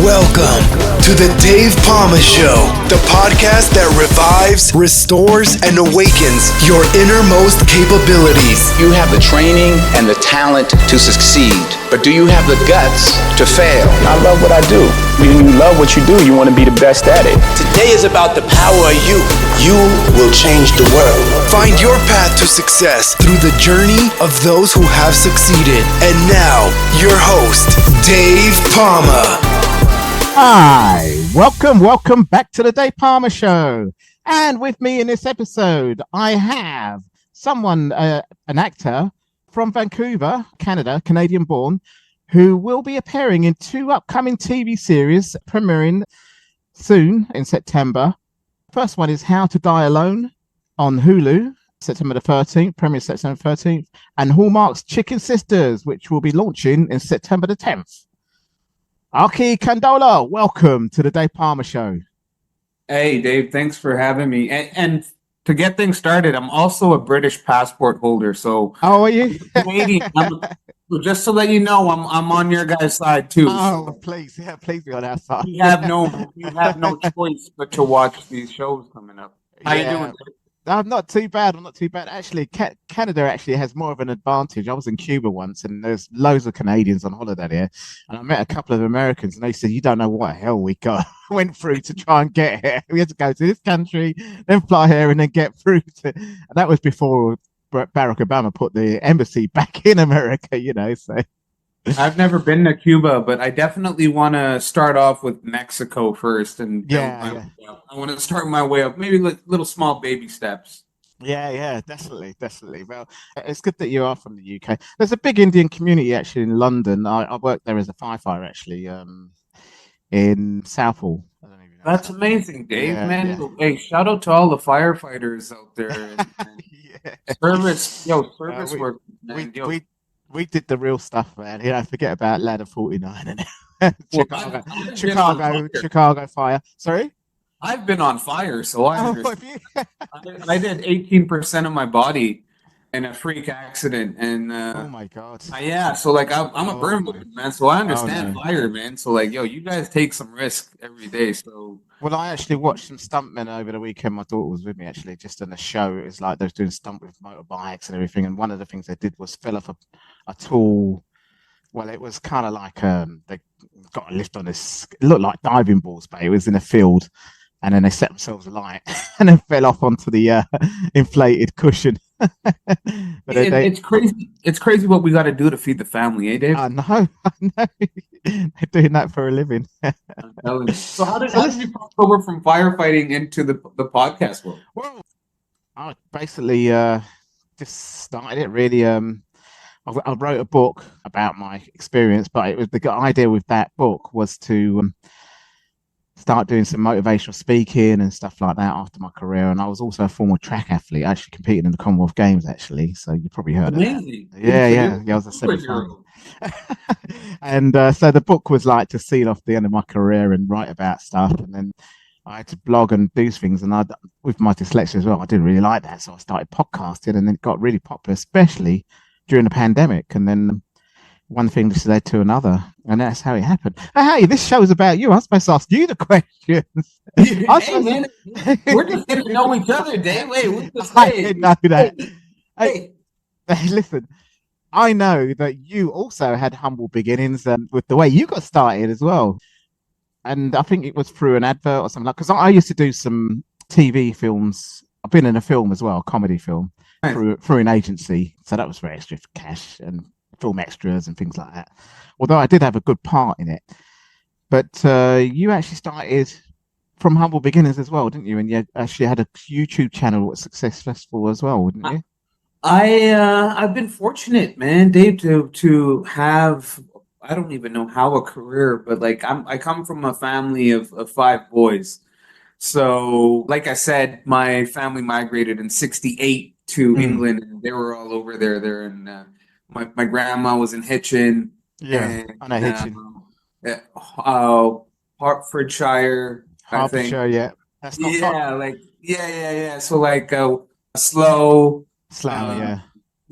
Welcome to the Dave Palma Show, the podcast that revives, restores, and awakens your innermost capabilities. You have the training and the talent to succeed, but do you have the guts to fail? I love what I do. When you love what you do, you want to be the best at it. Today is about the power of you. You will change the world. Find your path to success through the journey of those who have succeeded. And now, your host, Dave Palma. Hi, welcome back to the Dave Palma Show. And with me in this episode, I have someone, an actor from Vancouver, Canada, Canadian born, who will be appearing in two upcoming TV series premiering soon in September. First one is How to Die Alone on Hulu, September the 13th, premiere September 13th, and Hallmark's Chicken Sisters, which will be launching in September the 10th. Arkie Kandola, welcome to the Dave Palma Show. Hey, Dave, thanks for having me. And to get things started, I'm also a British passport holder. So, are you? Canadian. Just to let you know, I'm on your guys' side too. Oh, so please be on our side. You have no choice but to watch these shows coming up. How you doing? I'm not too bad. Actually, Canada actually has more of an advantage. I was in Cuba once, and there's loads of Canadians on holiday there, and I met a couple of Americans, and they said, "You don't know what hell we went through to try and get here. We had to go to this country, then fly here, and then get through to." And that was before Barack Obama put the embassy back in America, So I've never been to Cuba, but I definitely want to start off with Mexico first, and I want to start my way up, maybe little small baby steps. Yeah, definitely. Well, it's good that you are from the UK. There's a big Indian community actually in London. I worked there as a firefighter actually, in Southall. I don't even know. That's amazing, Dave, man. Yeah. Hey, shout out to all the firefighters out there. Service work. We did the real stuff, man. Forget about Ladder 49 and Chicago fire. Sorry? I've been on fire, so I did 18% of my body in a freak accident, and oh my god, so I'm a burn victim, man, so I understand fire, man. So you guys take some risk every day. So well, I actually watched some stuntmen over the weekend. My daughter was with me actually, just in a show. It was like they were doing stunt with motorbikes and everything, and one of the things they did was fill up a tall. Well, it was kind of like they got a lift on this. It looked like diving boards, but it was in a field. And then they set themselves alight and then fell off onto the inflated cushion. But it's crazy. It's crazy what we got to do to feed the family, eh, Dave? I know. They're doing that for a living. I'm telling you. So how did you cross over from firefighting into the podcast world? Well, I basically just started it really. I wrote a book about my experience, but it was the idea with that book was to start doing some motivational speaking and stuff like that after my career. And I was also a former track athlete. I actually competed in the Commonwealth Games, actually. So you probably heard of that. Yeah. I was a semi-final. And so the book was like to seal off the end of my career and write about stuff. And then I had to blog and do things. And with my dyslexia as well, I didn't really like that. So I started podcasting, and then it got really popular, especially during the pandemic. And then one thing just led to another, and that's how it happened. Hey, this show's about you. I'm supposed to ask you the questions. Man, we're just getting to know each other, Dave. Wait, what's this? I didn't know that. Hey, listen, I know that you also had humble beginnings with the way you got started as well. And I think it was through an advert or something, because I used to do some TV films. I've been in a film as well, a comedy film, through an agency. So that was for extra cash and film extras and things like that. Although I did have a good part in it. But you actually started from humble beginnings as well, didn't you? And you actually had a YouTube channel that was successful as well, wouldn't you? I've been fortunate, man, Dave, to have, I don't even know how, a career, but I come from a family of 5 boys. So like I said, my family migrated in '68 to England, and they were all over there. They're in my grandma was in Hitchin. Yeah, I know Hitchin. Hertfordshire, I think. Yeah. That's not yeah. So Slough. Slough,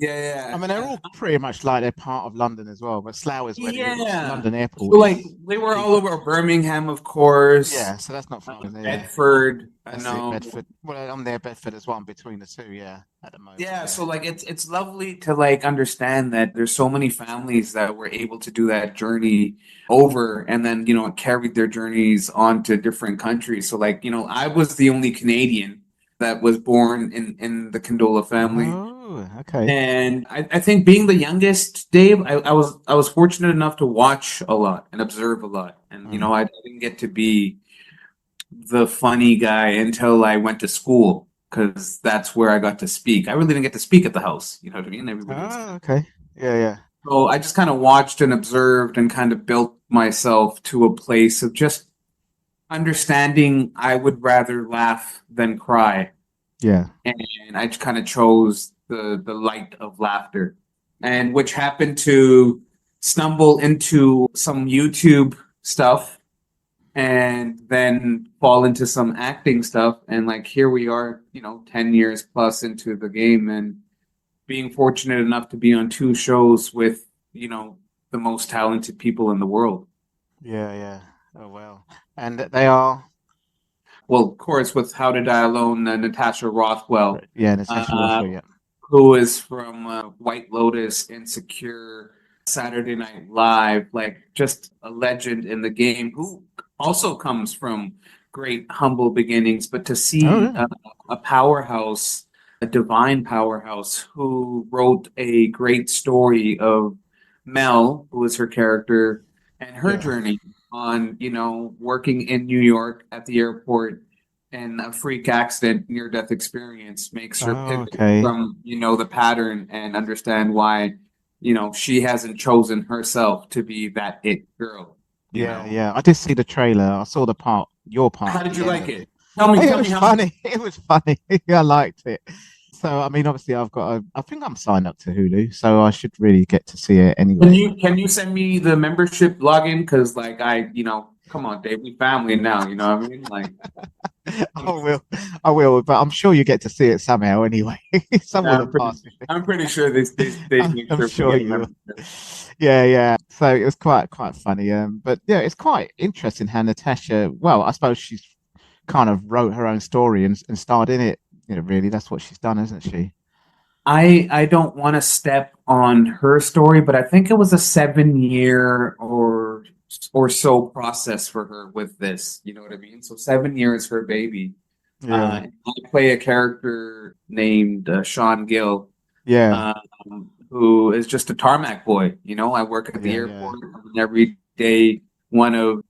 Yeah, I mean, they're all pretty much like they're part of London as well, but Slough is where the yeah. London So airport like is. they were all Big. over Birmingham, of course, Yeah, so that's not far. Yeah, Bedford. I that's it. know. Bedford. Well, I'm there. Bedford is one between the two. Yeah, at the moment. Yeah, Yeah. so like it's lovely to like understand that there's so many families that were able to do that journey over and then, carried their journeys on to different countries. So like, I was the only Canadian that was born in the Kandola family. Oh, okay. And I think being the youngest, Dave, I was fortunate enough to watch a lot and observe a lot. And Mm. I didn't get to be the funny guy until I went to school because that's where I got to speak. I really didn't get to speak at the house. You know what I mean? Everybody was. Oh, okay. Yeah, yeah. So I just kind of watched and observed and kind of built myself to a place of just understanding I would rather laugh than cry. Yeah. And I just kind of chose the light of laughter. And which happened to stumble into some YouTube stuff and then fall into some acting stuff. And like here we are, 10 years plus into the game and being fortunate enough to be on two shows with, the most talented people in the world. Yeah, yeah. Oh, well. And they are, Well, of course, with How to Die Alone, Natasha Rothwell, yeah, Natasha uh, Rothwell. Yeah. who is from White Lotus, Insecure, Saturday Night Live, like just a legend in the game, who also comes from great humble beginnings. But to Oh, see really? a powerhouse, a divine powerhouse, who wrote a great story of Mel, who was her character, and her Yeah. journey on, working in New York at the airport and a freak accident, near death experience makes her Oh, pivot okay. from, the pattern and understand why, she hasn't chosen herself to be that it girl, Yeah, yeah. I did see the trailer. I saw your part How at did the you end like of it? it. Tell me, It tell me was how. funny. It was funny. I liked it. So, I mean, obviously, I think I'm signed up to Hulu, so I should really get to see it Can anyway. you can you send me the membership login? Because like come on, Dave, we family now. You know what I mean? Like, I will, I will, but I'm sure you get to see it somehow anyway. Someone will I'm pretty, pass it. I'm pretty sure they make I'm sure we sure get a you. membership. Yeah, yeah. So it was quite funny. But yeah, it's quite interesting how Natasha. Well, I suppose she's kind of wrote her own story and starred in it. Really, that's what she's done, isn't she? I don't want to step on her story, but I think it was a 7 year or so process for her with this. You know what I mean? So 7 years her baby. Yeah, I play a character named Sean Gill, yeah, um, who is just a tarmac boy. I work at the yeah, yeah, airport. I'm an every day one of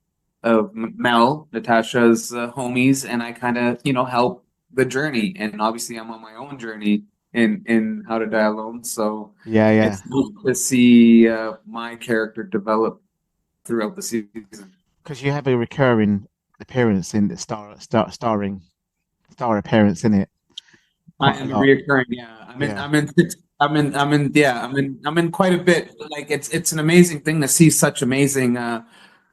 Mel, Natasha's homies, and I kind of help the journey. And obviously, I'm on my own journey in How to Die Alone. So yeah, yeah. it's nice to see my character develop throughout the season. Because you have a recurring appearance in the star appearance in it I quite a am lot. reoccurring. Yeah, Yeah, I'm in quite a bit. Like it's an amazing thing to see such amazing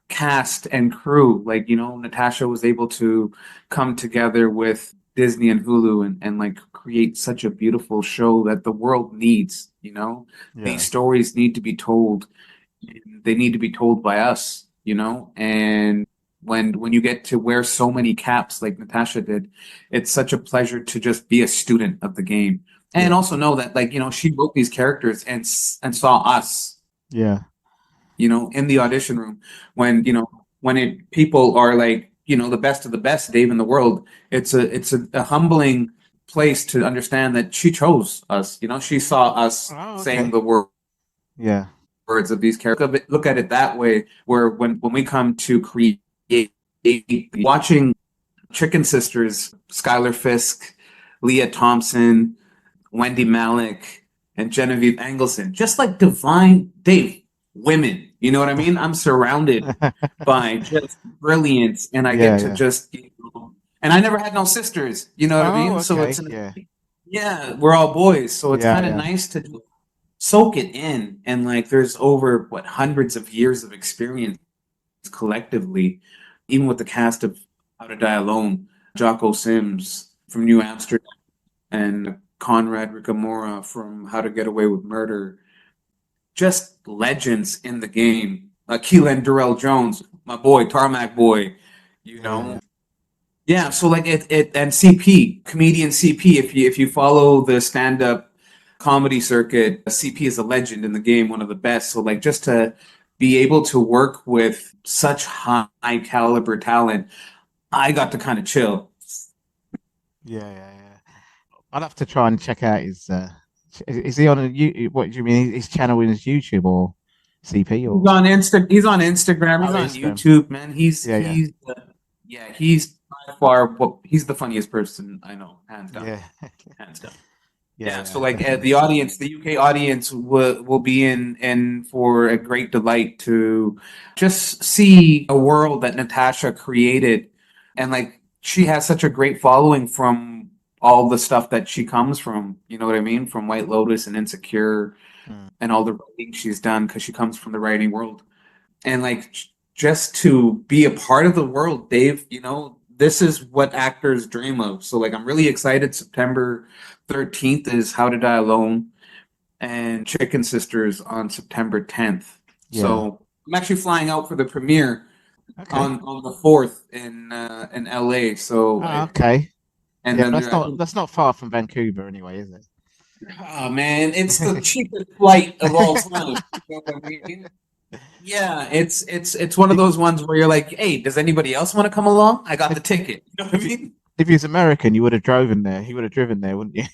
cast and crew. Like, Natasha was able to come together with Disney and Hulu and like create such a beautiful show that the world needs. These yeah, stories need to be told. They need to be told by us. And when you get to wear so many caps like Natasha did, it's such a pleasure to just be a student of the game and yeah, also know that like she wrote these characters and saw us yeah, in the audition room when people are like the best of the best Dave in the world. It's a humbling place to understand that she chose us. She saw us oh, saying okay. the Yeah, words of these characters. Look at it that way, where when we come to create, watching Chicken Sisters, Skylar Fisk, Leah Thompson, Wendy Malick, and Genevieve Engelson, just like divine Dave women. You know what I mean? I'm surrounded by just brilliance, and I yeah, get to yeah. just, and I never had no sisters. You know what I Oh, mean? So okay. Yeah, yeah, we're all boys, so it's yeah, kind of yeah, nice to soak it in, and like there's over hundreds of years of experience collectively, even with the cast of How to Die Alone, Jocko Sims from New Amsterdam, and Conrad Ricamora from How to Get Away with Murder, just legends in the game. Keelan Durrell Jones, my boy, Tarmac boy, you know. Yeah, so like it and CP, comedian CP, if you follow the stand-up comedy circuit, CP is a legend in the game, one of the best. So like just to be able to work with such high caliber talent, I got to kind of chill. Yeah. I'll have to try and check out his. Is he on a YouTube? What do you mean? His channel in his YouTube or CP or? He's on Instagram. He's Oh, on Instagram. YouTube. Man, Yeah. he's by far. Well, he's the funniest person I know, hands down, Yeah. hands down. Yeah. So like Definitely. the audience, the UK audience will be in for a great delight to just see a world that Natasha created, and like she has such a great following from all the stuff that she comes from. You know what I mean? From White Lotus and Insecure Mm. and all the writing she's done because she comes from the writing world, and like just to be a part of the world, Dave. You know, this is what actors dream of. So like I'm really excited. September 13th is How to Die Alone, and Chicken Sisters on September 10th. Yeah. So I'm actually flying out for the premiere Okay. on the 4th in LA. So Okay. and Yeah, then there, I think, that's not far from Vancouver anyway, is it? oh man, it's the cheapest flight of all time. You know what I mean? Yeah, it's one of those ones where you're like, hey, does anybody else want to come along? I got the ticket. You know what I mean? If he was American, you would have driven there. He would have driven there, wouldn't you?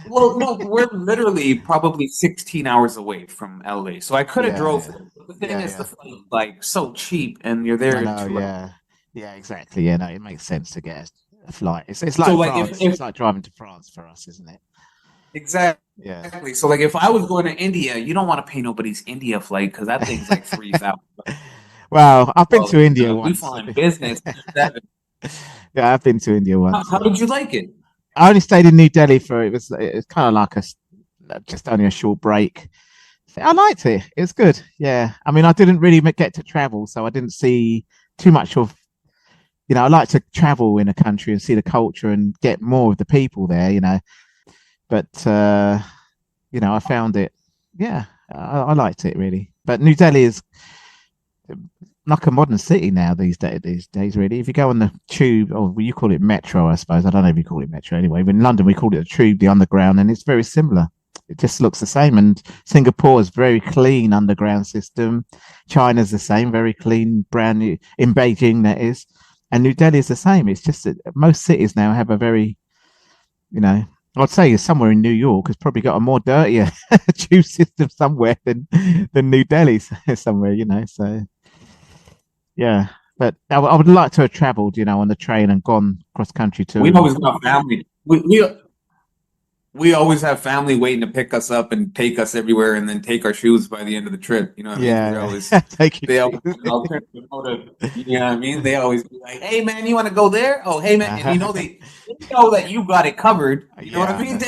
Well, no, we're literally probably 16 hours away from LA, so I could have drove Yeah. there. But the thing is, the flight is like so cheap, and you're I there in know. 2 hours. Yeah, exactly. Yeah, no, it makes sense to get a flight. It's So like like France. if It's like driving to France for us, isn't it? Yeah. exactly, so like if I was going to India, you don't want to pay nobody's India flight because that thing's like Well, I've been to $3,000. India We once. flying business. Yeah, I've been to India once. How did you like it? I only stayed in New Delhi for it was kind of like just only a short break. I liked it. It was good. Yeah. I mean, I didn't really get to travel, so I didn't see too much of. I like to travel in a country and see the culture and get more of the people there. But I found it. Yeah, I liked it really. But New Delhi is like a modern city now these days. Really, if you go on the tube, or you call it metro, I suppose. I don't know if you call it metro anyway. But in London, we call it the tube, the underground, and it's very similar. It just looks the same. And Singapore is very clean underground system. China's the same, very clean, brand new in Beijing. That is, and New Delhi is the same. It's just that most cities now have a very, I'd say somewhere in New York has probably got a more dirtier tube system somewhere than New Delhi somewhere. So. Yeah, but I would like to have travelled, on the train and gone cross country We to. always got family. We always have family waiting to pick us up and take us everywhere, and then take our shoes by the end of the trip. You know what I mean? Yeah, take They you. always have an alternative motive. You know what I mean? They always be like, "Hey man, you want to go there? Oh hey man," and they know that you got it covered. You know what Yeah, I mean?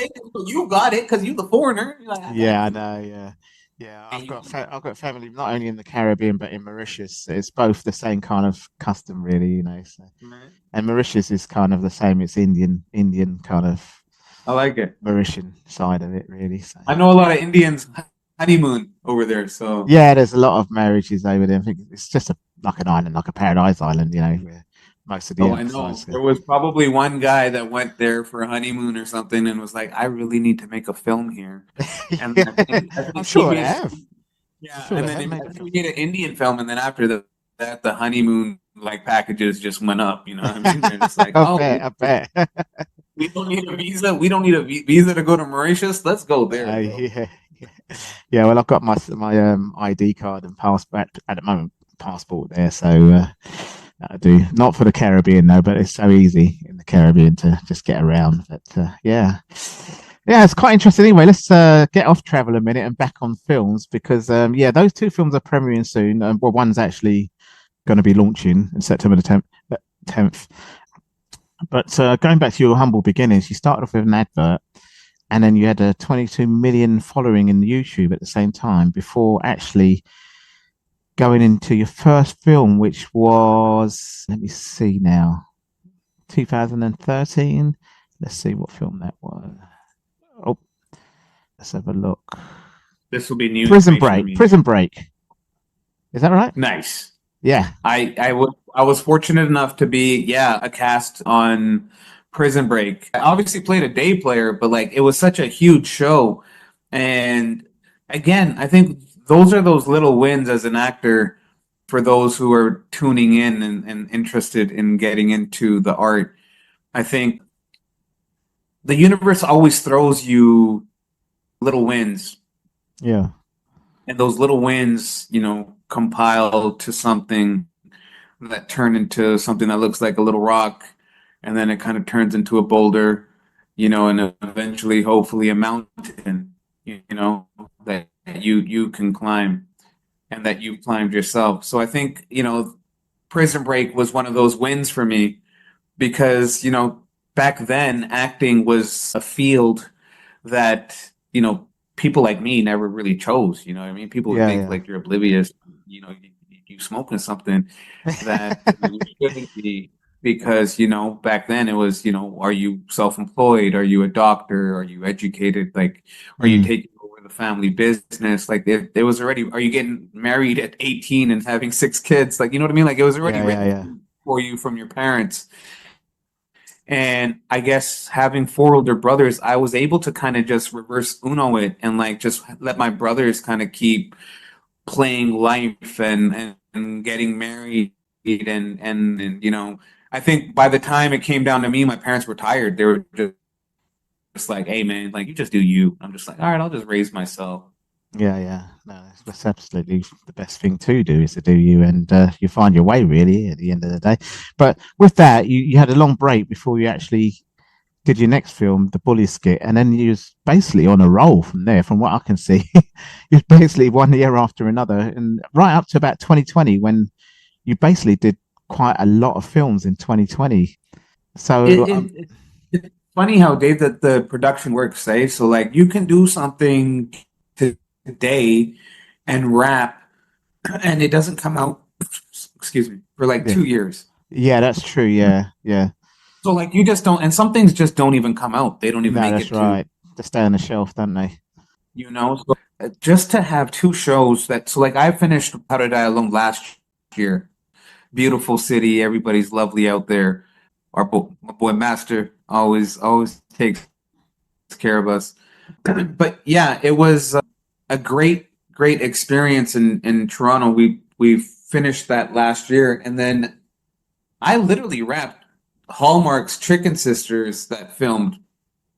You got it because you the foreigner. You're like, I got yeah, I you. know. Yeah. And I've got family not only in the Caribbean but in Mauritius. It's both the same kind of custom, really. So. And Mauritius is kind of the same. It's Indian kind of I like it. Mauritian side of it, really. So. I know a lot of Indians honeymoon over there, so Yeah, there's a lot of marriages over there. I think it's just like an island, like a paradise island, where most of the oh, I know. emphasis. There was probably one guy that went there for a honeymoon or something and was like, I really need to make a film here. And Yeah, I think I'm he sure they made, have. yeah, Sure and they have then made I a think film. he made an Indian film, and then after that, the honeymoon like packages just went up. You know what I mean? They're just like, oh, I bet. we don't need a visa. We don't need a visa to go to Mauritius. Let's go there, bro. Yeah. Well, I've got my ID card and passport at the moment, passport there, so I do. Not for the Caribbean though, but it's so easy in the Caribbean to just get around. But yeah, it's quite interesting. Anyway, let's get off travel a minute and back on films because those two films are premiering soon. Well, one's actually going to be launching in September the 10th. But going back to your humble beginnings, you started off with an advert, and then you had a 22 million following in YouTube at the same time before actually going into your first film, which was, let me see now, 2013, Let's see what film that was. Oh, let's have a look. This will be new Prison information to Break. me. Prison Break. Is that right? Nice. Yeah. I was fortunate enough to be a cast on Prison Break. I obviously played a day player, but like it was such a huge show. And again, I think those are those little wins as an actor for those who are tuning in and interested in getting into the art. I think the universe always throws you little wins, Yeah. and those little wins, compile to something that turn into something that looks like a little rock, and then it kind of turns into a boulder, and eventually, hopefully, a mountain, that you can climb and that you've climbed yourself. So I think, Prison Break was one of those wins for me because, back then acting was a field that, people like me never really chose. You know what I mean? People would Yeah, think yeah. like you're oblivious, you smoking something that you shouldn't be because, back then it was, are you self-employed? Are you a doctor? Are you educated? Like, are you Mm. taking over the family business? Like there was already, are you getting married at 18 and having 6 kids? Like, you know what I mean? Like it was already Yeah, yeah, yeah. written for you from your parents. And I guess having 4 older brothers, I was able to kind of just reverse Uno it and like just let my brothers kind of keep playing life and getting married and I think by the time it came down to me, my parents were tired. They were just like, hey man, like you just do you. I'm just like, all right, I'll just raise myself. Yeah, yeah. No, that's absolutely the best thing to do is to do you, and you find your way really at the end of the day. But with that, you had a long break before you actually did your next film, the Bully skit, and then you was basically on a roll from there. From what I can see, you was basically one year after another, and right up to about 2020 when you basically did quite a lot of films in 2020. So It's funny how Dave that the production works, eh? So like you can do something today and rap, and it doesn't come out. Excuse me, for like yeah, 2 years. yeah, that's true. Yeah, yeah. So like you just don't, and some things just don't even come out. They don't even No, make that's it to, right. They stay on the shelf, don't they? So just to have 2 shows that, so like I finished How to Die Alone last year. Beautiful city, everybody's lovely out there. My boy Master always takes care of us. But yeah, it was a great experience in Toronto. We finished that last year, and then I literally wrapped Hallmark's Chicken Sisters that filmed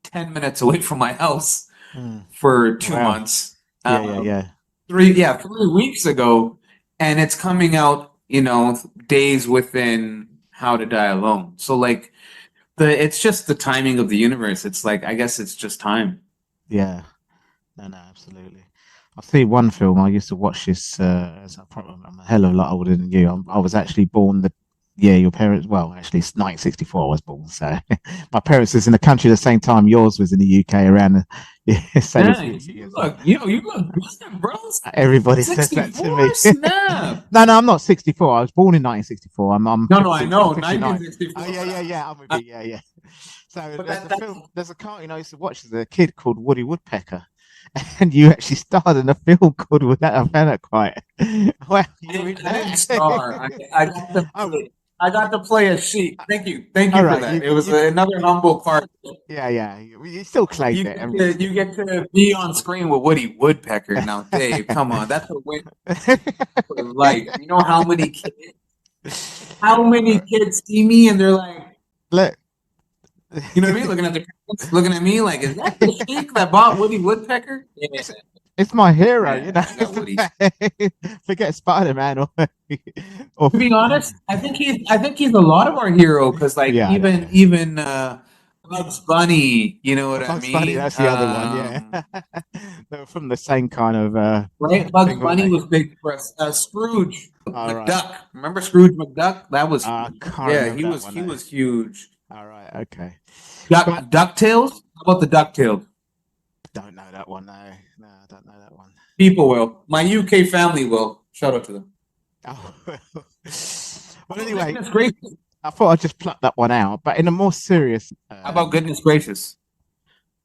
10 minutes away from my house Mm. for two Wow. months. Yeah, yeah, Um, yeah. 3 weeks ago, and it's coming out, days within How to Die Alone. So like it's just the timing of the universe. It's like I guess it's just time. Yeah. No, no, absolutely. I see one film. I used to watch this as I'm a hell of a lot older than you. I was actually born the yeah, your parents. Well, actually, it's 1964. I was born, so my parents was in the country the same time yours was in the UK around the same Yeah, few you years. look, you look good, bro. Everybody says that to 64 me. snap. No, no, I'm not 64. I was born in 1964. I'm No, I 50. I'm know, 59. 1964. Oh yeah, yeah, yeah. I'm with you. Yeah, yeah. So But there's a that film. There's a cartoon I used to watch as a kid called Woody Woodpecker, and you actually starred in a film called with that. I found that quite. Well, you were in I didn't that. star. I got to Oh, play. I got to play a sheep. Thank all you for right. that. It was another humble part. Yeah, yeah. You still claimed it. You get to be on screen with Woody Woodpecker. Now, Dave, come on, that's a win for life. You know how many kids see me and they're like, Look. you know what I mean? Looking at the parents, looking at me like, is that the sheik that bought Woody Woodpecker? Yeah, It's my hero, you know. I got Woody. Forget Spider-Man or To be honest, I think he's a lot of our hero because like yeah, I know, yeah. even Bugs Bunny, you know what I Bugs Bunny, mean? that's the other one, yeah. They were from the same kind of Right? Bugs thing, weren't Bunny they? was big for us. Scrooge All right. McDuck. Remember Scrooge McDuck? That was I can't yeah, remember that one. he was huge. All right, okay. But DuckTales? How about the DuckTales? don't know that one, no. No, I don't know that one. People will. My UK family will. Shout out to them. Oh, well, anyway, It's great. I thought I'd just pluck that one out. But in a more serious, How about Goodness Gracious?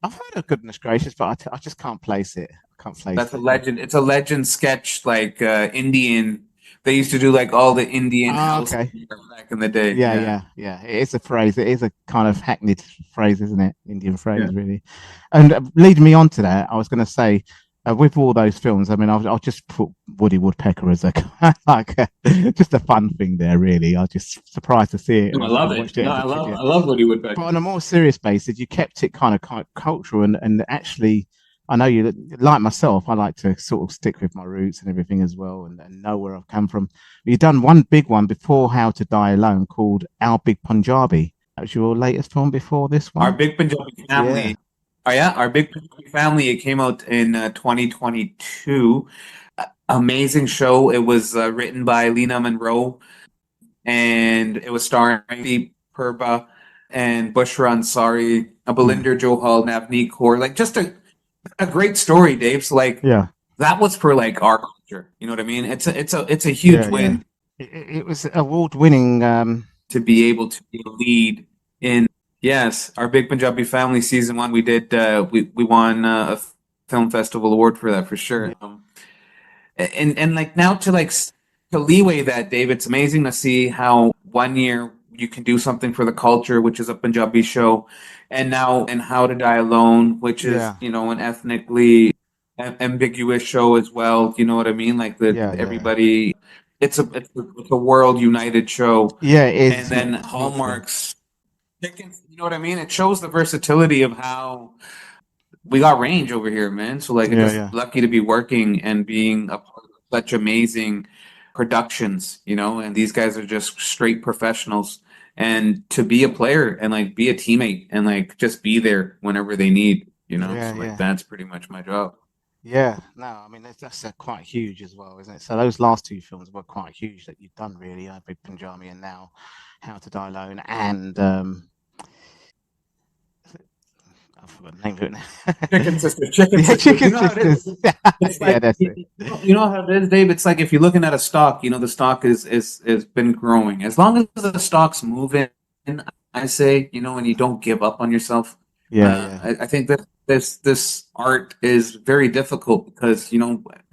I've heard of Goodness Gracious, but I just can't place it. I can't place That's a it. legend. It's a legend sketch, like Indian. They used to do like all the Indian Ah, house okay. back in the day. Yeah, Yeah, yeah, yeah. It is a phrase. It is a kind of hackneyed phrase, isn't it? Indian yeah. phrase, really. And leading me on to that, I was going to say, with all those films, I mean, I'll just put Woody Woodpecker as a like just a fun thing there. Really, I was just surprised to see it. No, I I love it. watched it No, as a kid. Yeah. I love Woody But Woodpecker. on a more serious basis, you kept it kind of cultural and actually, I know you like myself. I like to sort of stick with my roots and everything as well, and know where I've come from. You've done one big one before How to Die Alone called Our Big Punjabi. That was your latest film before this Our one. Big Punjabi Family. Yeah, Oh yeah, Our Big Punjabi Family. It came out in 2022. Amazing show. It was written by Lena Monroe, and it was starring Deep Purba and Bushra Ansari, yeah, Balinder Johal, Navneet Kaur. Like just a great story, Dave. So like yeah, that was for like our culture. You know what I mean? It's a huge yeah, yeah. win It was award-winning. to be able to be a lead in. Yes, Our Big Punjabi Family season one. We did. We won a film festival award for that for sure. And like now to like to leeway that, Dave, it's amazing to see how one year you can do something for the culture, which is a Punjabi show, and now and How to Die Alone, which is Yeah, an ethnically ambiguous show as well. You know what I mean? Like the yeah, yeah, everybody, it's a world united show, yeah. It and is. then It is. Yeah, Hallmark's. You know what I mean? It shows the versatility of how we got range over here, man. So like, I'm yeah, just yeah, lucky to be working and being a part of such amazing productions, and these guys are just straight professionals. And to be a player and like be a teammate and like just be there whenever they need. yeah, So like yeah. that's pretty much my job. Yeah, no, I mean that's quite huge as well, isn't it? So those last two films were quite huge that you've done, really. Big Punjabi and now How to Die Alone, and I forgot the name of it Chicken now. Sisters, Chicken Yeah, Sisters. You Chicken know how it is. Sisters. It's Yeah, like that's it. you know how it is, Dave. It's like if you're looking at a stock, the stock is been growing. As long as the stock's moving, I say, and you don't give up on yourself. Yeah, yeah, I think that this art is very difficult because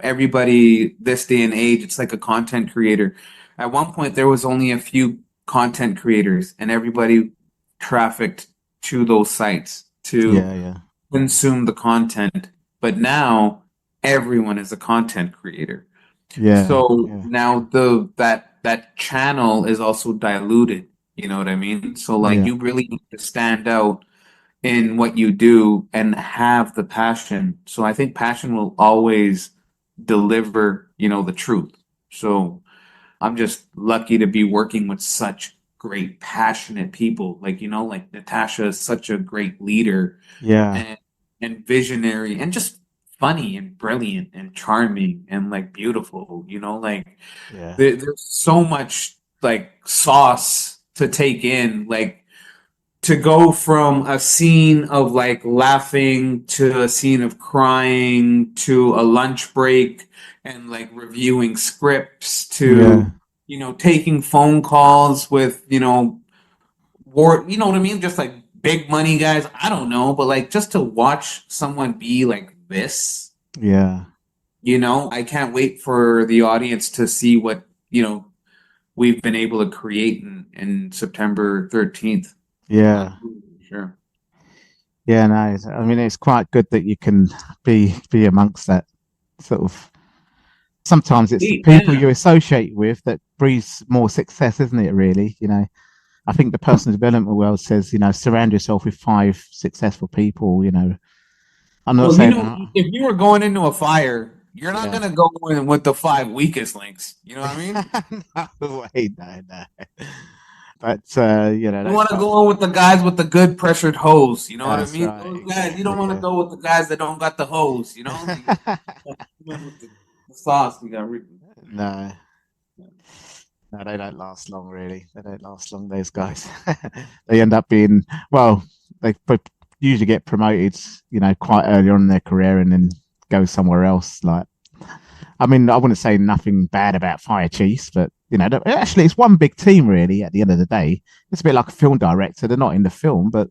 everybody this day and age, it's like a content creator. At one point, there was only a few content creators, and everybody trafficked to those sites to yeah, yeah, consume the content. But now everyone is a content creator. yeah, So yeah, now that channel is also diluted. You know what I mean? So like yeah, you really need to stand out in what you do and have the passion. So I think passion will always deliver, the truth. So I'm just lucky to be working with such great, passionate people. Like Natasha is such a great leader yeah, and and visionary and just funny and brilliant and charming and like beautiful. Like yeah, there's so much like sauce to take in. Like to go from a scene of like laughing to a scene of crying to a lunch break and like reviewing scripts yeah, to taking phone calls with war, you know what I mean, just like big money guys. I don't know, but like just to watch someone be like this, yeah, I can't wait for the audience to see what we've been able to create in September 13th. yeah. Sure. Yeah, no, I mean it's quite good that you can be amongst that sort of. Sometimes it's the people Yeah. you associate with that breeds more success, isn't it? Really, I think the personal development world says, surround yourself with 5 successful people. I'm not Well, saying, if you were going into a fire, you're not yeah. gonna go in with the 5 weakest links. You know what I mean? No way, no, no. But You that's want to quite. go in with the guys with the good pressured hose. You know what I That's mean? right, Those guys. You don't exactly. want to Yeah. go with the guys that don't got the hose. You went with the sauce. We got. No, no, they don't last long, really. They don't last long. Those guys, they end up being well. They usually get promoted, quite early on in their career, and then go somewhere else. Like, I mean, I wouldn't say nothing bad about fire chiefs, but Actually, it's one big team, really. At the end of the day, it's a bit like a film director. They're not in the film, but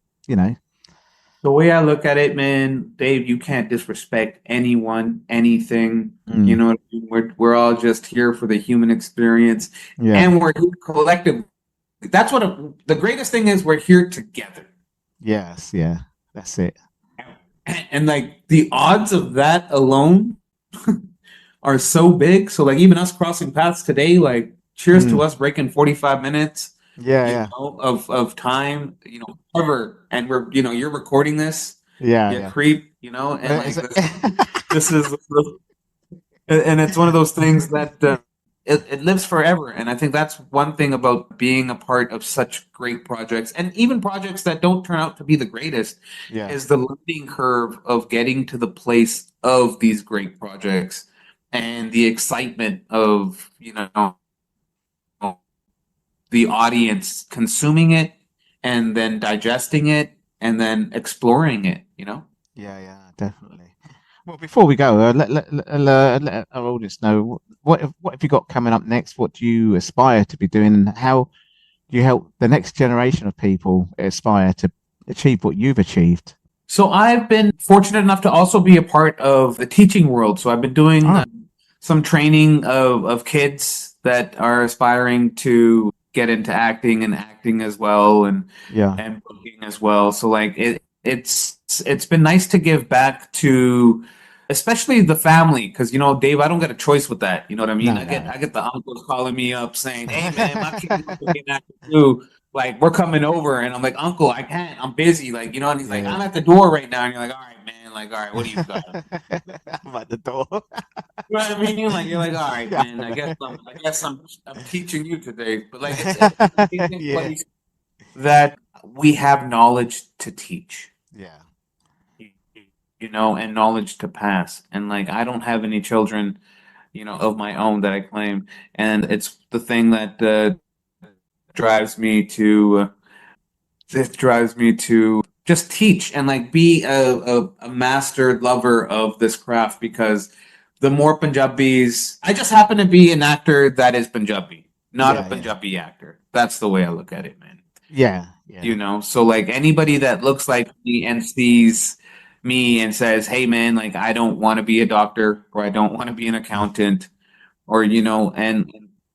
The way I look at it, man, Dave, you can't disrespect anyone, anything. You mm, know what I mean? We're all just here for the human experience, yeah, and we're here collectively. That's what the greatest thing is. We're here together, yes, yeah, that's it. and like the odds of that alone are so big. So like even us crossing paths today, like cheers to Mm, us breaking 45 minminutes, yeah, of time, ever. And we're, you're recording this, yeah, you yeah, creep, and yeah. like this is, and it's one of those things that it lives forever. And I think that's one thing about being a part of such great projects, and even projects that don't turn out to be the greatest, Yeah. is the learning curve of getting to the place of these great projects and the excitement of, the audience consuming it and then digesting it and then exploring it. Yeah, yeah, definitely. Well, before we go, let our audience know what have you got coming up next? What do you aspire to be doing? And how do you help the next generation of people aspire to achieve what you've achieved? So I've been fortunate enough to also be a part of the teaching world. So I've been doing Oh, some training of kids that are aspiring to get into acting and acting as well, and yeah. booking as well. So like it's been nice to give back to especially the family, because Dave, I don't get a choice with that. You know what I mean? No, I get the uncles calling me up saying, "Hey man, my kid no. wants to be an actor too. Like we're coming over," and I'm like, "Uncle, I can't. I'm busy." Like and he's like, Yeah, "I'm at the door right now," and you're like, "All right, man. Like, all right, what do you got?" I'm at the door. You know what I mean? Like you're like, all right, Yeah, man. I I guess I'm teaching you today. But like it's an know. amazing Yeah, place that we have knowledge to teach, yeah, and knowledge to pass. And like I don't have any children, of my own that I claim, and it's the thing that drives me to just teach and like be a master lover of this craft, because the more Punjabis, I just happen to be an actor that is Punjabi, not a yeah, yeah, Punjabi actor. That's the way I look at it, man. yeah, yeah. So like anybody that looks like me and sees me and says, "Hey man, like I don't want to be a doctor, or I don't want to be an accountant," or and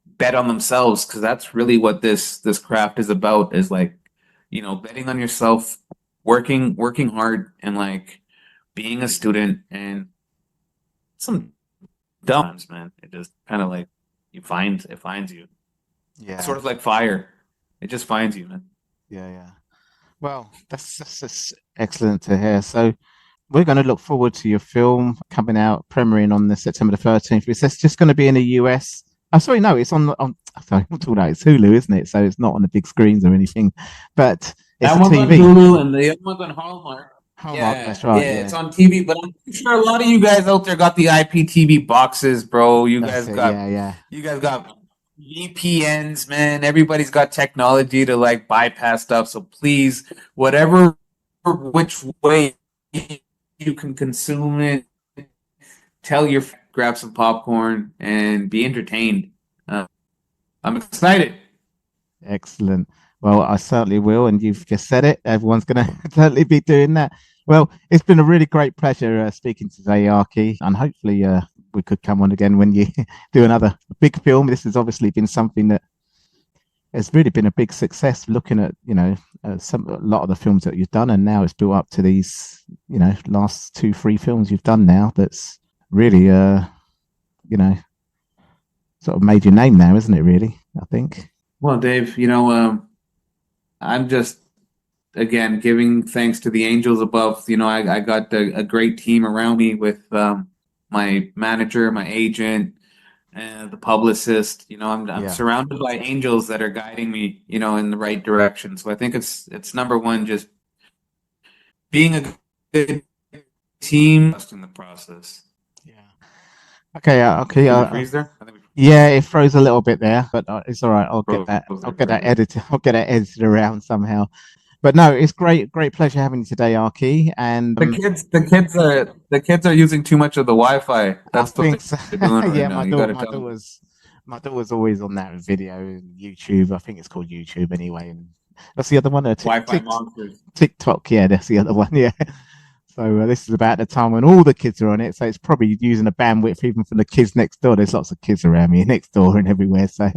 bet on themselves, because that's really what this craft is about, is like betting on yourself, working hard, and like being a student. And some dumb times, man, it just kind of like it finds you. It's Yeah, sort of like fire, it just finds you, man. yeah, yeah. Well, that's excellent to hear. So we're going to look forward to your film coming out, premiering on the September the 13th. It's just going to be in the US. I'm sorry, no, it's on. Sorry, I'm talking about it's Hulu, isn't it? So it's not on the big screens or anything, but it's That a one's on TV. Hulu, and the other one's on Hallmark. Hallmark, Yeah, that's right. yeah, it's Yeah, on TV, but I'm pretty sure a lot of you guys out there got the IPTV boxes, bro. that's it. Yeah, yeah, You guys got VPNs, man. Everybody's got technology to like bypass stuff. So please, whatever which way you can consume it, tell your grab some popcorn and be entertained. Uh, I'm excited. excellent. Well, I certainly will, and you've just said it. Everyone's going to totally be doing that. Well, it's been a really great pleasure speaking today, Arkie, and hopefully we could come on again when you do another big film. This has obviously been something that has really been a big success. Looking at a lot of the films that you've done, and now it's built up to these last 2-3 films you've done now. That's really sort of made your name now, isn't it? Really, I think. Well, Dave, I'm just again giving thanks to the angels above. I got a great team around me with my manager, my agent, and the publicist. I'm Yeah. surrounded by angels that are guiding me, in the right direction. So I think it's number one, just being a good team in the process. Yeah. Okay. Okay. Did we freeze there? I think we Yeah, it froze a little bit there, but it's all right. I'll get froze that. there I'll for get a that bit. edited. I'll get that edited around somehow. But no, it's great pleasure having you today, Arkie. And The kids are using too much of the Wi-Fi. I That's what think so. they're doing right Yeah, now. You got to my tell them. daughter's My daughter's always on that video and YouTube. I think it's called YouTube anyway. And that's the other one. Wi-Fi monsters. TikTok. Yeah, that's the other one. Yeah. So this is about the time when all the kids are on it. So it's probably using the bandwidth even from the kids next door. There's lots of kids around me next door and everywhere. So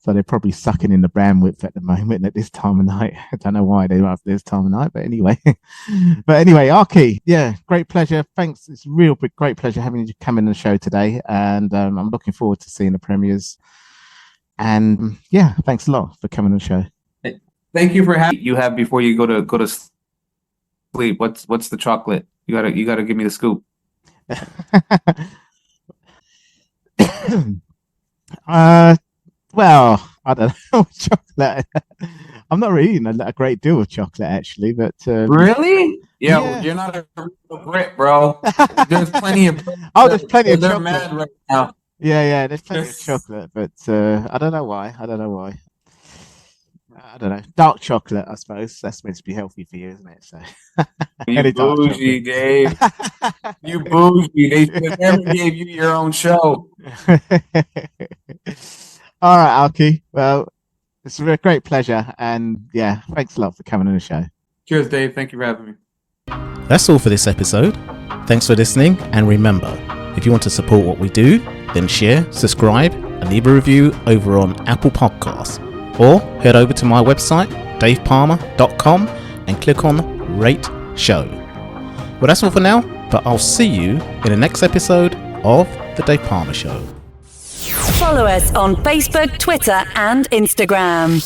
they're probably sucking in the bandwidth at the moment at this time of night. I don't know why they're up this time of night, but anyway. Arkie, yeah, great pleasure. Thanks. It's a real great pleasure having you come in the show today. And I'm looking forward to seeing the premieres. And yeah, thanks a lot for coming on the show. Thank you for having you have before you go to sleep. What's the chocolate? You gotta give me the scoop. Well, I don't know. Chocolate. I'm not really eating a great deal of chocolate, actually. But really, yeah. You're not a real Brit, bro. There's plenty of. There's plenty of chocolate. Mad right now. Yeah. There's plenty of chocolate, but I don't know why. I don't know. Dark chocolate, I suppose. That's meant to be healthy for you, isn't it? So. You bougie, Dave. You bougie. They should never gave you your own show. All right, Arkie. Well, it's a great pleasure. And yeah, thanks a lot for coming on the show. Cheers, Dave. Thank you for having me. That's all for this episode. Thanks for listening. And remember, if you want to support what we do, then share, subscribe, and leave a review over on Apple Podcasts. Or head over to my website, davepalmer.com, and click on Rate Show. Well, that's all for now, but I'll see you in the next episode of The Dave Palmer Show. Follow us on Facebook, Twitter, and Instagram.